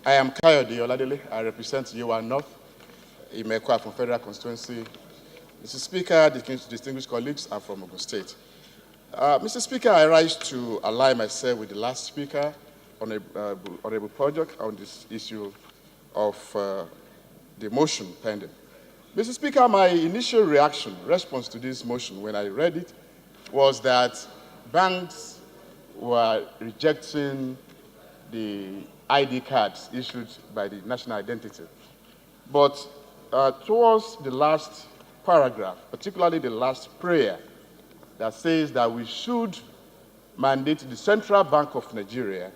I am Kayode Oladele. I represent Yewa North, Imekwa from Federal Constituency. Mr. Speaker, distinguished colleagues, I'm from Ogun State. Mr. Speaker, I rise to ally myself with the last speaker on a project on this issue of the motion pending. Mr. Speaker, my initial response to this motion when I read it was that banks were rejecting the ID cards issued by the national identity. But towards the last paragraph, particularly the last prayer, that says that we should mandate the Central Bank of Nigeria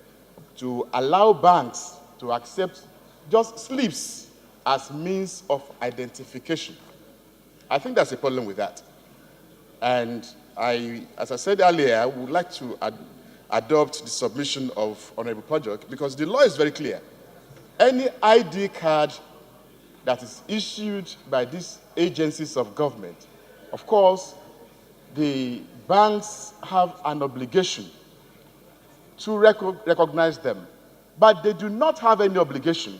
to allow banks to accept just slips as means of identification. I think there's a problem with that. And as I said earlier, I would like to adopt the submission of Honorable Project because the law is very clear. Any ID card that is issued by these agencies of government, of course, the banks have an obligation to recognize them, but they do not have any obligation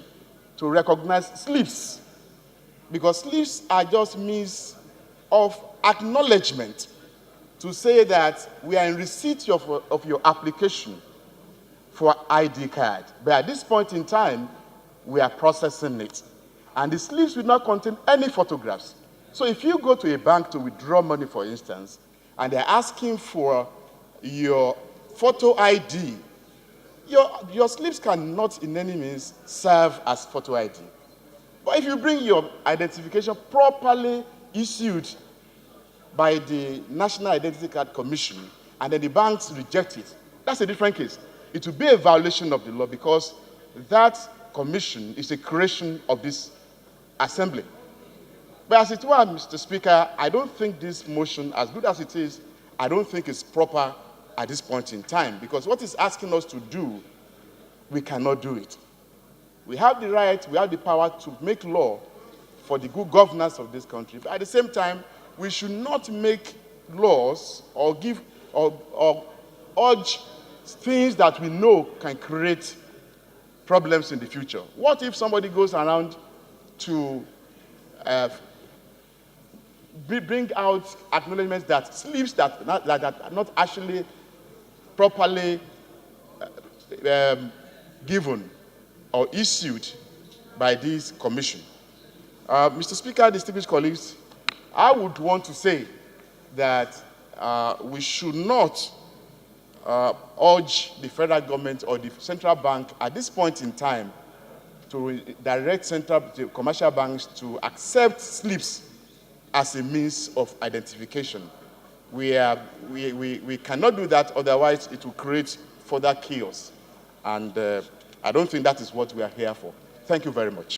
to recognize slips, because slips are just means of acknowledgement to say that we are in receipt of your application for ID card. But at this point in time, we are processing it. And the slips will not contain any photographs. So if you go to a bank to withdraw money, for instance, and they're asking for your photo ID, your slips cannot in any means serve as photo ID. But if you bring your identification properly issued by the National Identity Card Commission, and then the banks reject it, that's a different case. It will be a violation of the law because that commission is a creation of this assembly. But as it were, Mr. Speaker, I don't think this motion, as good as it is, I don't think it's proper at this point in time, because what it's asking us to do, we cannot do it. We have the right, we have the power to make law for the good governance of this country, but at the same time, we should not make laws or urge things that we know can create problems in the future. What if somebody goes around to bring out acknowledgements that slips that are not actually properly given or issued by this commission? Mr. Speaker, distinguished colleagues, I would want to say that we should not urge the federal government or the central bank at this point in time to direct commercial banks to accept slips as a means of identification. We cannot do that, otherwise it will create further chaos. And I don't think that is what we are here for. Thank you very much.